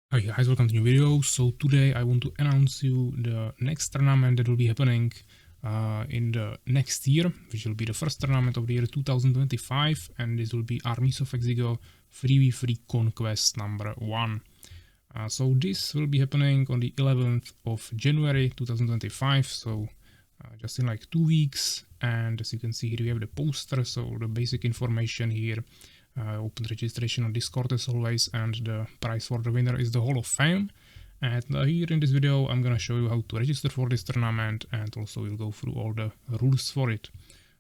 Hi guys, welcome to new video. So today I want to announce you the next tournament that will be happening in the next year, which will be the first tournament of the year 2025, and this will be Armies of Exigo 3v3 Conquest number 1. So this will be happening on the 11th of January 2025, so just in like 2 weeks. And as you can see here, we have the poster, so the basic information here. Open registration on Discord as always, and the prize for the winner is the Hall of Fame. And here in this video I'm gonna show you how to register for this tournament, and also we'll go through all the rules for it.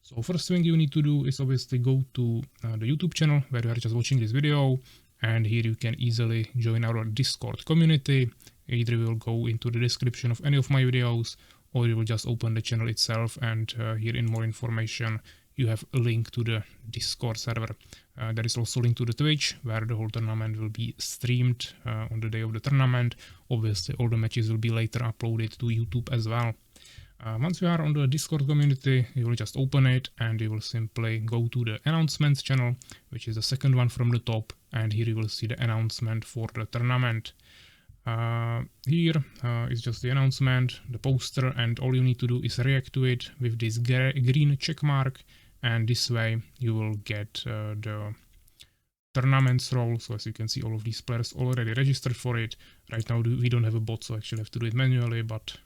So first thing you need to do is obviously go to the YouTube channel where you are just watching this video, and here you can easily join our Discord community. Either you will go into the description of any of my videos, or you will just open the channel itself, and here in more information you have a link to the Discord server. There is also a link to the Twitch, where the whole tournament will be streamed on the day of the tournament. Obviously, all the matches will be later uploaded to YouTube as well. Once you are on the Discord community, you will just open it, and you will simply go to the announcements channel, which is the second one from the top, and here you will see the announcement for the tournament. Here is just the announcement, the poster, and all you need to do is react to it with this green check mark, and this way you will get the tournaments role. So as you can see, all of these players already registered for it. Right now we don't have a bot, so I actually have to do it manually, but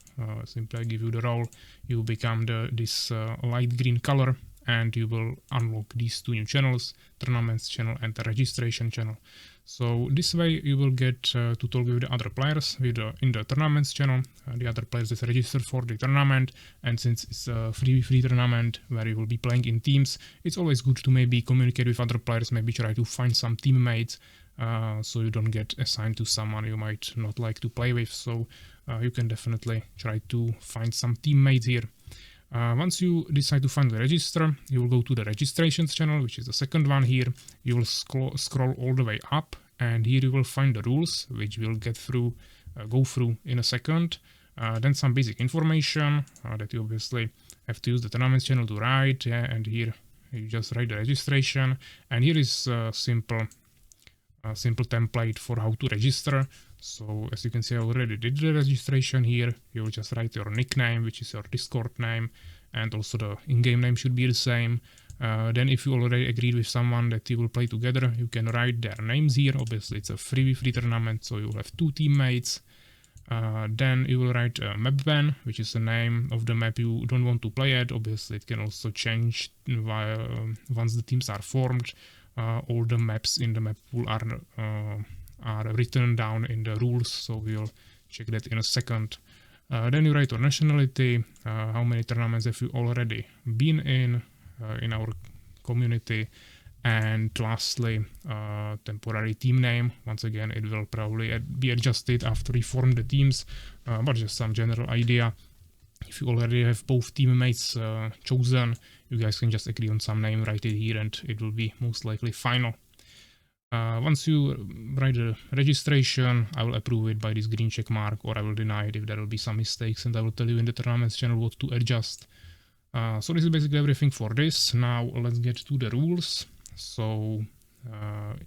simply I give you the role. You become this light green color, and you will unlock these two new channels, tournaments channel and the registration channel. So this way you will get to talk with the other players in the tournaments channel, the other players that registered for the tournament. And since it's a 3v3 tournament where you will be playing in teams, it's always good to maybe communicate with other players, maybe try to find some teammates, so you don't get assigned to someone you might not like to play with. So you can definitely try to find some teammates here. Once you decide to finally register, you will go to the registrations channel, which is the second one here. You will scroll all the way up, and here you will find the rules, which we'll go through in a second. Then some basic information that you obviously have to use the tournaments channel to write, and here you just write the registration, and here is a simple template for how to register. So as you can see, I already did the registration here. You will just write your nickname, which is your Discord name, and also the in-game name should be the same. Then if you already agreed with someone that you will play together, you can write their names here. Obviously it's a 3v3 tournament, so you will have two teammates. Then you will write a map ban, which is the name of the map you don't want to play at. Obviously it can also change once the teams are formed. All the maps in the map pool are written down in the rules, so we'll check that in a second. Then you write your nationality, how many tournaments have you already been in our community, and lastly temporary team name. Once again, it will probably be adjusted after we form the teams, but just some general idea. If you already have both teammates chosen, you guys can just agree on some name, write it here, and it will be most likely final. Once you write the registration, I will approve it by this green check mark, or I will deny it if there will be some mistakes, and I will tell you in the tournaments channel what to adjust. So this is basically everything for this. Now let's get to the rules. So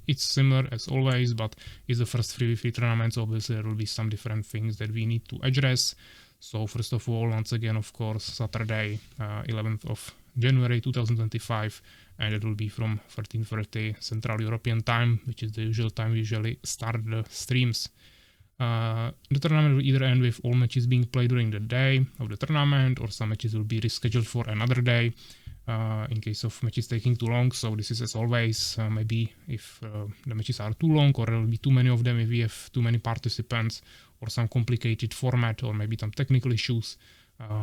it's similar as always, but it's the first 3v3 tournament, so obviously there will be some different things that we need to address. So first of all, once again, of course, Saturday, 11th of January 2025, and it will be from 13:30 Central European time, which is the usual time we usually start the streams. The tournament will either end with all matches being played during the day of the tournament, or some matches will be rescheduled for another day in case of matches taking too long. So this is as always, maybe if the matches are too long, or there will be too many of them, if we have too many participants, or some complicated format, or maybe some technical issues,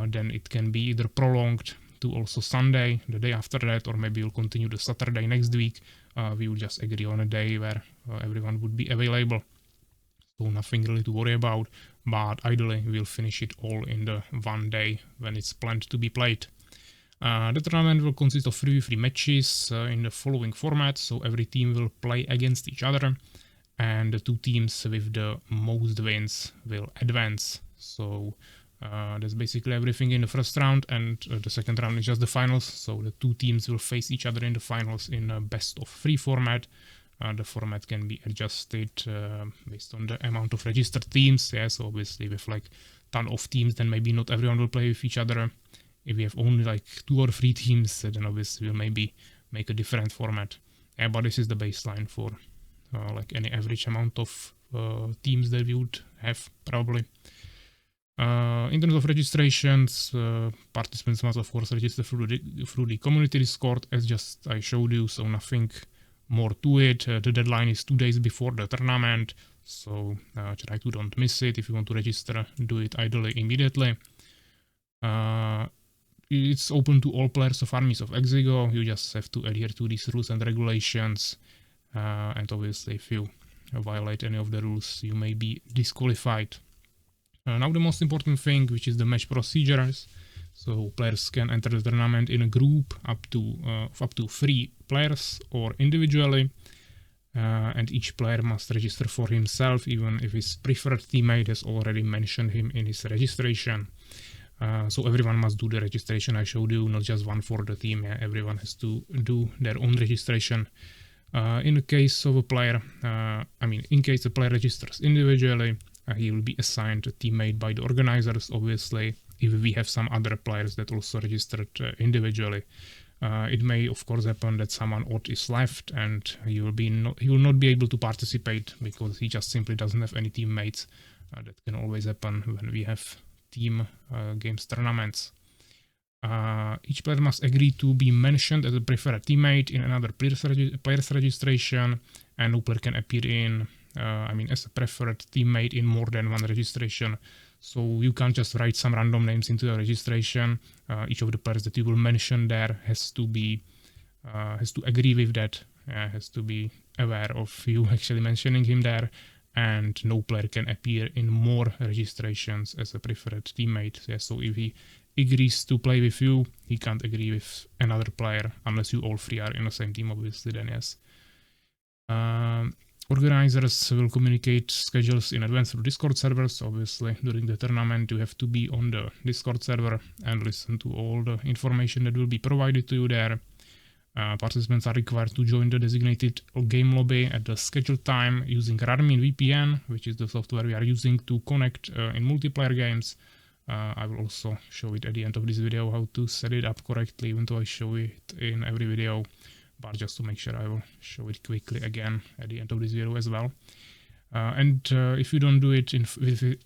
then it can be either prolonged to also Sunday, the day after that, or maybe we'll continue the Saturday next week. We will just agree on a day where everyone would be available. So nothing really to worry about, but ideally we'll finish it all in the one day when it's planned to be played. The tournament will consist of 3v3 matches in the following format. So every team will play against each other, and the two teams with the most wins will advance. So that's basically everything in the first round, and the second round is just the finals. So the two teams will face each other in the finals in a best of 3 format. The format can be adjusted based on the amount of registered teams. Yeah, so obviously with like ton of teams, then maybe not everyone will play with each other. If we have only like 2 or 3 teams, then obviously we'll maybe make a different format. Yeah, but this is the baseline for like any average amount of teams that we would have probably. In terms of registrations, participants must of course register through the community Discord, as just I showed you, so nothing more to it. The deadline is 2 days before the tournament, so try to don't miss it. If you want to register, do it ideally immediately. It's open to all players of Armies of Exigo. You just have to adhere to these rules and regulations, and obviously if you violate any of the rules, you may be disqualified. Now the most important thing, which is the match procedures. So players can enter the tournament in a group up to 3 players or individually, and each player must register for himself, even if his preferred teammate has already mentioned him in his registration. So everyone must do the registration I showed you, not just one for the team. Yeah, everyone has to do their own registration. In the case of a player, in case the player registers individually, he will be assigned a teammate by the organizers, obviously, if we have some other players that also registered individually. It may, of course, happen that someone odd is left and he will not be able to participate because he just simply doesn't have any teammates. That can always happen when we have team games tournaments. Each player must agree to be mentioned as a preferred teammate in another player's registration, and no player can appear in as a preferred teammate in more than one registration. So you can't just write some random names into the registration. Each of the players that you will mention there has to agree with that, has to be aware of you actually mentioning him there, and no player can appear in more registrations as a preferred teammate. Yeah, so if he agrees to play with you, he can't agree with another player unless you all 3 are in the same team, obviously, then yes. Organizers will communicate schedules in advance through Discord servers. Obviously, during the tournament, you have to be on the Discord server and listen to all the information that will be provided to you there. Participants are required to join the designated game lobby at the scheduled time using Radmin VPN, which is the software we are using to connect in multiplayer games. I will also show it at the end of this video how to set it up correctly, even though I show it in every video. But just to make sure, I will show it quickly again at the end of this video as well. If you don't do it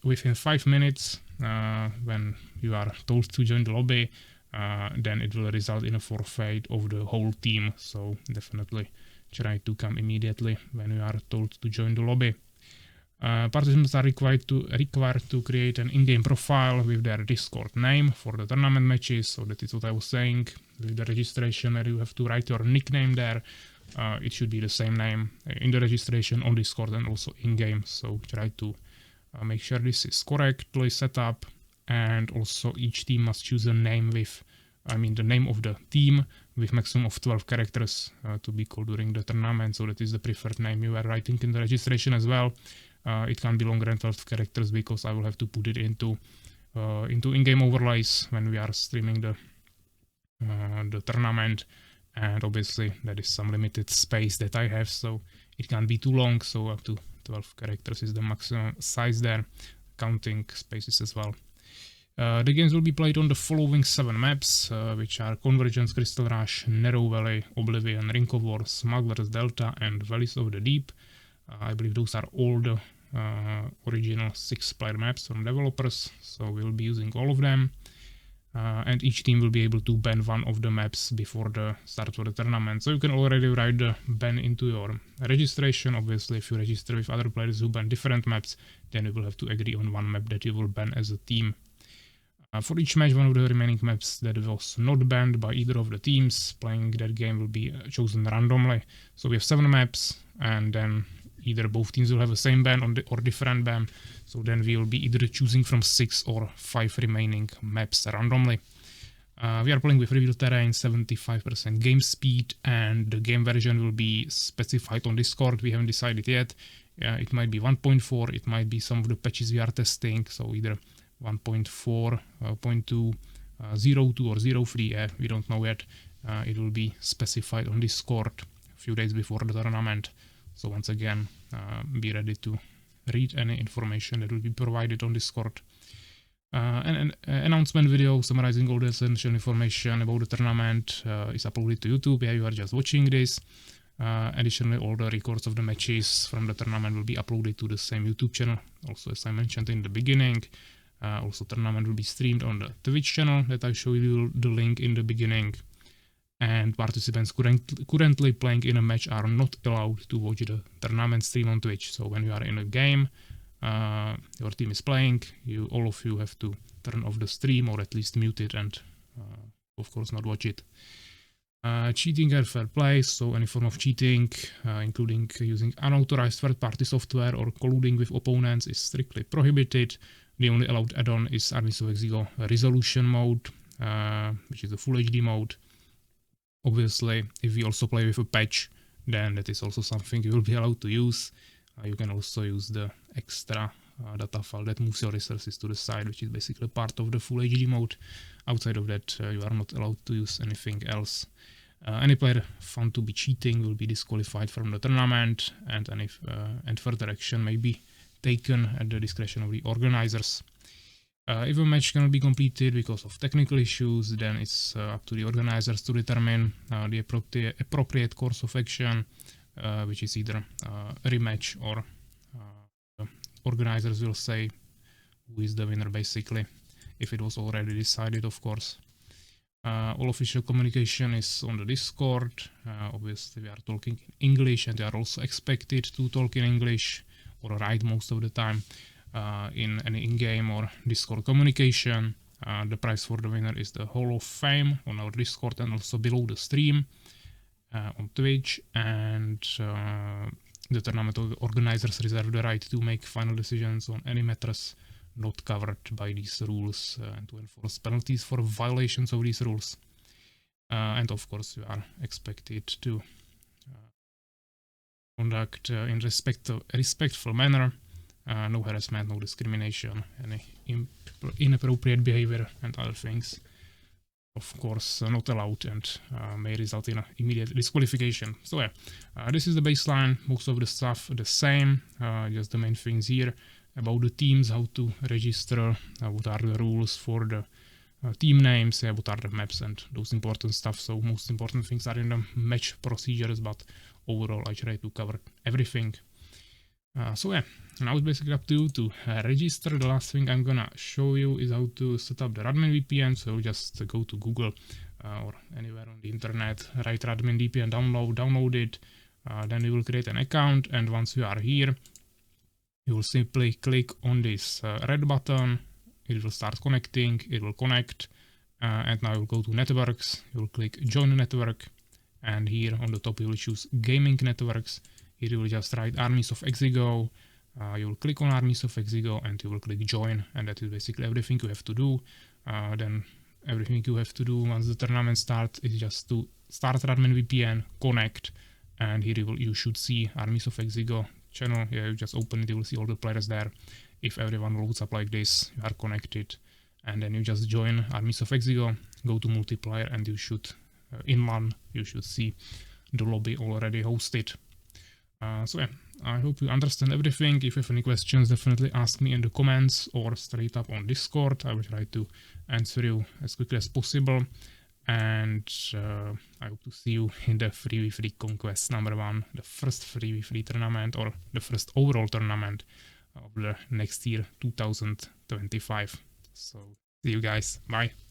within 5 minutes when you are told to join the lobby, then it will result in a forfeit of the whole team. So definitely try to come immediately when you are told to join the lobby. Participants are required to create an in-game profile with their Discord name for the tournament matches. So that is what I was saying. With the registration, where you have to write your nickname there. It should be the same name in the registration on Discord and also in-game. So try to make sure this is correctly set up. And also each team must choose a name with, the name of the team with maximum of 12 characters to be called during the tournament. So that is the preferred name you are writing in the registration as well. It can't be longer than 12 characters because I will have to put it into in-game overlays when we are streaming the tournament, and obviously there is some limited space that I have, so it can't be too long. So up to 12 characters is the maximum size there, counting spaces as well. The games will be played on the following 7 maps, which are Convergence, Crystal Rush, Narrow Valley, Oblivion, Ring of War, Smugglers, Delta, and Valleys of the Deep. I believe those are all the original 6-player maps from developers, so we'll be using all of them. And each team will be able to ban one of the maps before the start of the tournament. So you can already write the ban into your registration. Obviously, if you register with other players who ban different maps, then you will have to agree on one map that you will ban as a team. For each match, one of the remaining maps that was not banned by either of the teams playing that game will be chosen randomly. So we have 7 maps, and then either both teams will have the same ban or different ban. So then we will be either choosing from 6 or 5 remaining maps randomly. We are playing with revealed terrain, 75% game speed, and the game version will be specified on Discord. We haven't decided yet. It might be 1.4, it might be some of the patches we are testing, so either 1.4, 0.2, 0.2 or 0.3, we don't know yet. It will be specified on Discord a few days before the tournament. So once again, be ready to read any information that will be provided on Discord. An announcement video summarizing all the essential information about the tournament is uploaded to YouTube. Yeah, you are just watching this. Additionally, all the records of the matches from the tournament will be uploaded to the same YouTube channel. Also, as I mentioned in the beginning, also tournament will be streamed on the Twitch channel that I showed you the link in the beginning. And participants currently playing in a match are not allowed to watch the tournament stream on Twitch. So when you are in a game, your team is playing, all of you have to turn off the stream or at least mute it and of course not watch it. Cheating and fair play, so any form of cheating, including using unauthorized third-party software or colluding with opponents, is strictly prohibited. The only allowed add-on is Armies of Exigo resolution mode, which is the full HD mode. Obviously, if you also play with a patch, then that is also something you will be allowed to use. You can also use the extra data file that moves your resources to the side, which is basically part of the full HD mode. Outside of that, you are not allowed to use anything else. Any player found to be cheating will be disqualified from the tournament, and further action may be taken at the discretion of the organizers. If a match cannot be completed because of technical issues, then it's up to the organizers to determine the appropriate course of action, which is either a rematch or organizers will say who is the winner, basically, if it was already decided, of course. All official communication is on the Discord. Obviously, we are talking in English, and they are also expected to talk in English or write most of the time in any in-game or Discord communication. The prize for the winner is the Hall of Fame on our Discord and also below the stream on Twitch. And the tournament organizers reserve the right to make final decisions on any matters not covered by these rules and to enforce penalties for violations of these rules. And of course, you are expected to conduct in respectful manner, no harassment, no discrimination, any inappropriate behavior and other things. Of course, not allowed and may result in immediate disqualification. So yeah, this is the baseline. Most of the stuff the same, just the main things here about the teams, how to register, what are the rules for the team names, what are the maps and those important stuff. So most important things are in the match procedures, but overall I try to cover everything. So yeah, now it's basically up to you to register. The last thing I'm gonna show you is how to set up the Radmin VPN. So just go to Google or anywhere on the internet, write Radmin VPN, download it, then you will create an account, and once you are here, you will simply click on this red button. It will start connecting, it will connect, and now you'll go to networks, you'll click join network, and here on the top you will choose gaming networks. Here you will just write Armies of Exigo, you will click on Armies of Exigo and you will click join, and that is basically everything you have to do. Then everything you have to do once the tournament starts is just to start Radmin VPN, connect, and here you should see Armies of Exigo channel. Yeah, you just open it, you will see all the players there. If everyone loads up like this, you are connected, and then you just join Armies of Exigo, go to multiplayer, and you should, in LAN, you should see the lobby already hosted. So yeah, I hope you understand everything. If you have any questions, definitely ask me in the comments or straight up on Discord. I will try to answer you as quickly as possible. And I hope to see you in the 3v3 Conquest #1, the first 3v3 tournament, or the first overall tournament of the next year, 2025. So see you guys, bye.